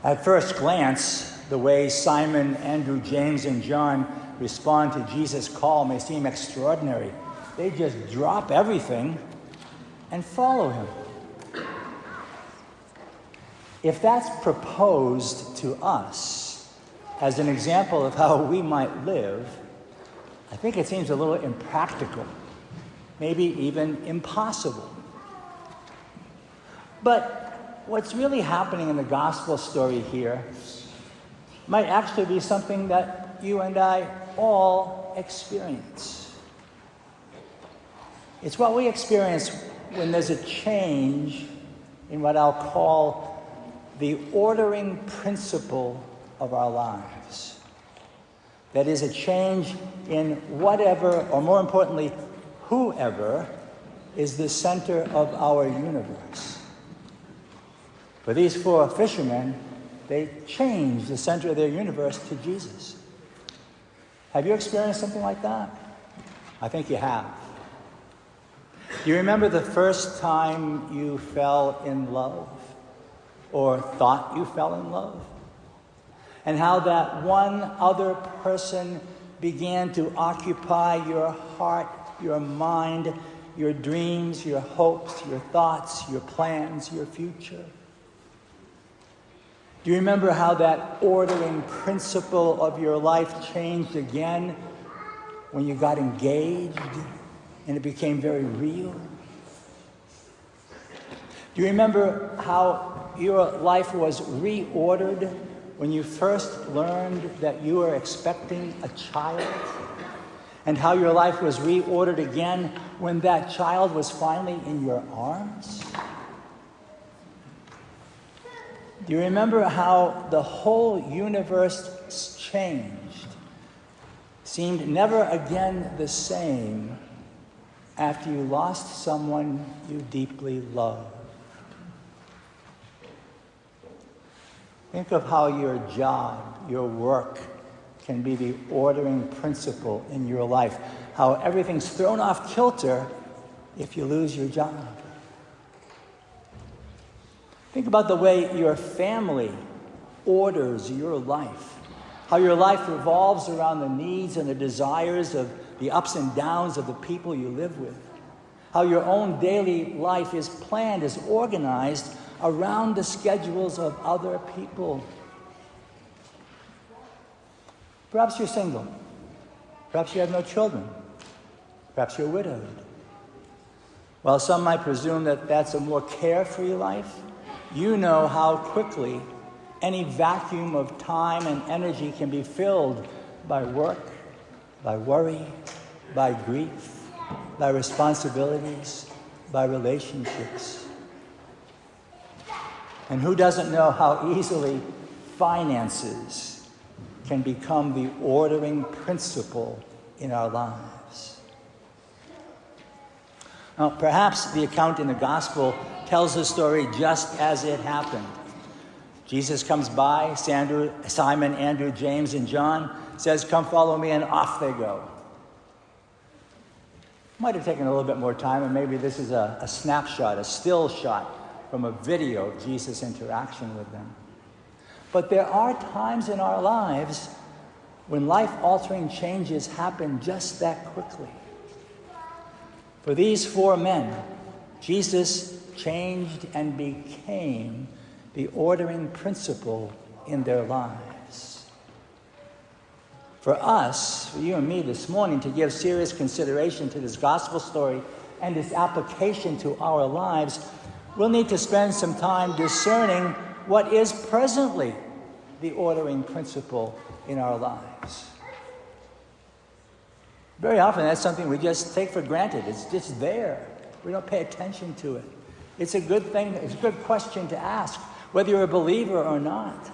At first glance, the way Simon, Andrew, James, and John respond to Jesus' call may seem extraordinary. They just drop everything and follow him. If that's proposed to us as an example of how we might live, I think it seems a little impractical, maybe even impossible. But what's really happening in the gospel story here might actually be something that you and I all experience. It's what we experience when there's a change in what I'll call the ordering principle of our lives. That is, a change in whatever, or more importantly, whoever is the center of our universe. For these four fishermen, they changed the center of their universe to Jesus. Have you experienced something like that? I think you have. Do you remember the first time you fell in love, or thought you fell in love? And how that one other person began to occupy your heart, your mind, your dreams, your hopes, your thoughts, your plans, your future? Do you remember how that ordering principle of your life changed again when you got engaged and it became very real? Do you remember how your life was reordered when you first learned that you were expecting a child? And how your life was reordered again when that child was finally in your arms? Do you remember how the whole universe changed, seemed never again the same after you lost someone you deeply loved? Think of how your job, your work, can be the ordering principle in your life. How everything's thrown off kilter if you lose your job. Think about the way your family orders your life. How your life revolves around the needs and the desires of the ups and downs of the people you live with. How your own daily life is planned, is organized around the schedules of other people. Perhaps you're single. Perhaps you have no children. Perhaps you're widowed. While some might presume that that's a more carefree life, you know how quickly any vacuum of time and energy can be filled by work, by worry, by grief, by responsibilities, by relationships. And who doesn't know how easily finances can become the ordering principle in our lives? Now, perhaps the account in the gospel tells the story just as it happened. Jesus comes by, Simon, Andrew, James, and John, says, "Come follow me," and off they go. Might have taken a little bit more time, and maybe this is a snapshot, a still shot from a video of Jesus' interaction with them. But there are times in our lives when life-altering changes happen just that quickly. For these four men, Jesus changed and became the ordering principle in their lives. For us, for you and me this morning, to give serious consideration to this gospel story and its application to our lives, we'll need to spend some time discerning what is presently the ordering principle in our lives. Very often that's something we just take for granted. It's just there. We don't pay attention to it. It's a good thing, it's a good question to ask, whether you're a believer or not.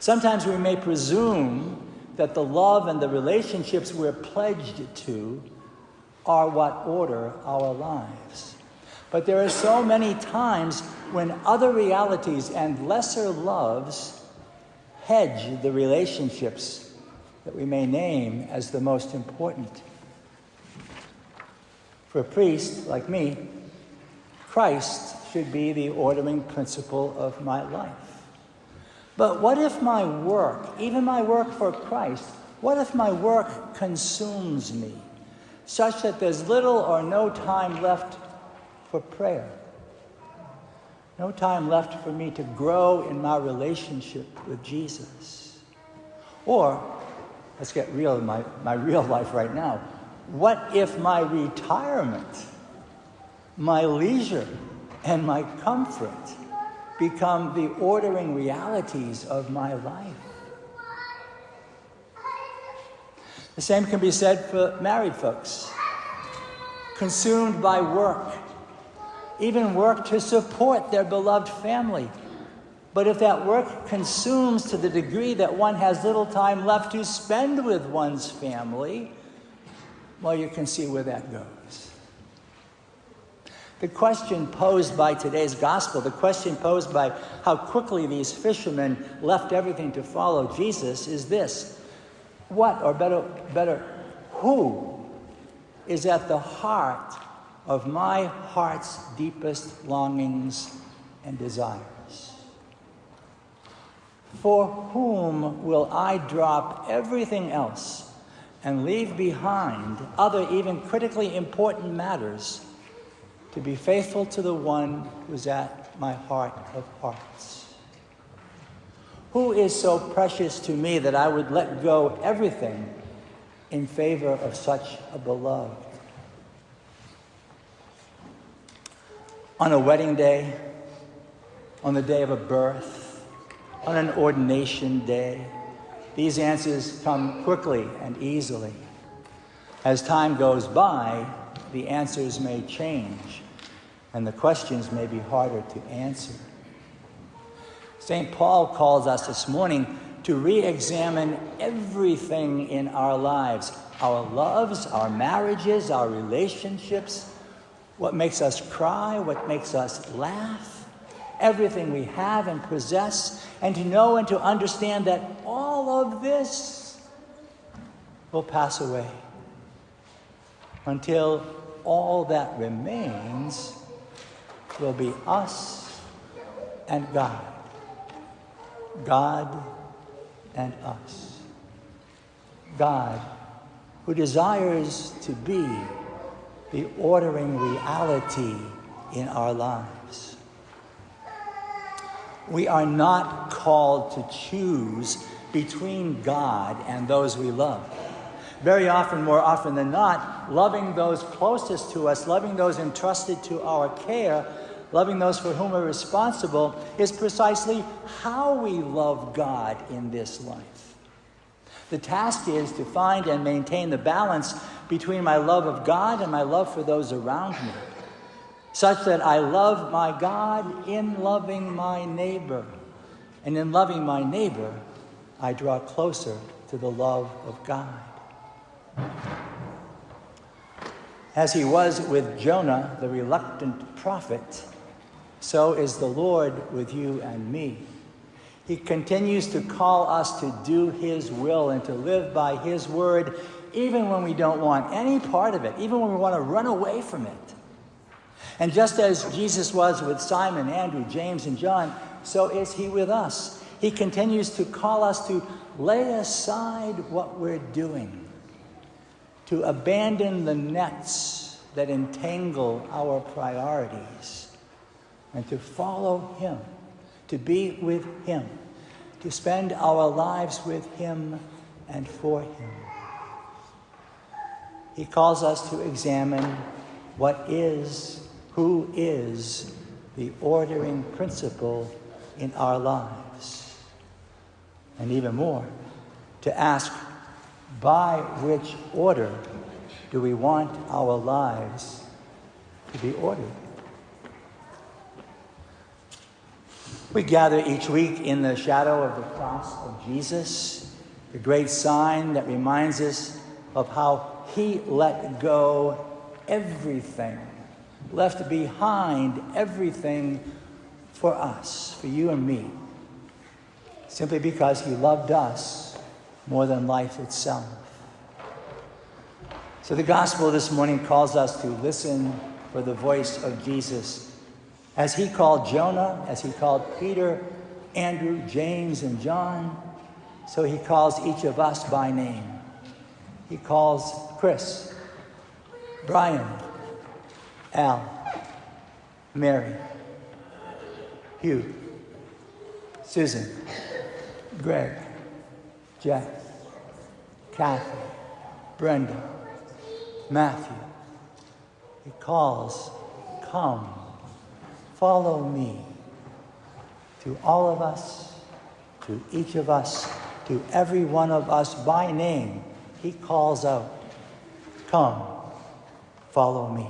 Sometimes we may presume that the love and the relationships we're pledged to are what order our lives. But there are so many times when other realities and lesser loves hedge the relationships that we may name as the most important. For a priest like me, Christ should be the ordering principle of my life. But what if my work, even my work for Christ, what if my work consumes me, such that there's little or no time left for prayer? No time left for me to grow in my relationship with Jesus. Or, let's get real in my real life right now. What if my retirement, my leisure, and my comfort become the ordering realities of my life? The same can be said for married folks. Consumed by work, even work to support their beloved family. But if that work consumes to the degree that one has little time left to spend with one's family, well, you can see where that goes. The question posed by today's gospel, the question posed by how quickly these fishermen left everything to follow Jesus is this: what, or better, who is at the heart of my heart's deepest longings and desires? For whom will I drop everything else and leave behind other, even critically important matters, to be faithful to the one who's at my heart of hearts? Who is so precious to me that I would let go everything in favor of such a beloved? On a wedding day, on the day of a birth, on an ordination day, these answers come quickly and easily. As time goes by, the answers may change, and the questions may be harder to answer. St. Paul calls us this morning to re-examine everything in our lives, our loves, our marriages, our relationships, what makes us cry, what makes us laugh, everything we have and possess, and to know and to understand that all of this will pass away until all that remains will be us and God. God and us. God, who desires to be the ordering reality in our lives. We are not called to choose between God and those we love. Very often, more often than not, loving those closest to us, loving those entrusted to our care, loving those for whom we're responsible, is precisely how we love God in this life. The task is to find and maintain the balance between my love of God and my love for those around me, such that I love my God in loving my neighbor. And in loving my neighbor, I draw closer to the love of God. As he was with Jonah, the reluctant prophet, so is the Lord with you and me. He continues to call us to do his will and to live by his word, even when we don't want any part of it, even when we want to run away from it. And just as Jesus was with Simon, Andrew, James, and John, so is he with us. He continues to call us to lay aside what we're doing, to abandon the nets that entangle our priorities, and to follow him, to be with him, to spend our lives with him and for him. He calls us to examine what is, who is the ordering principle in our lives. And even more, to ask, by which order do we want our lives to be ordered? We gather each week in the shadow of the cross of Jesus, the great sign that reminds us of how he let go everything, left behind everything for us, for you and me, simply because he loved us more than life itself. So the gospel this morning calls us to listen for the voice of Jesus. As he called Jonah, as he called Peter, Andrew, James, and John. So he calls each of us by name. He calls Chris, Brian, Al, Mary, Hugh, Susan, Greg, Jack, Kathy, Brenda, Matthew. He calls, come, follow me. To all of us, to each of us, to every one of us by name, he calls out, come, follow me.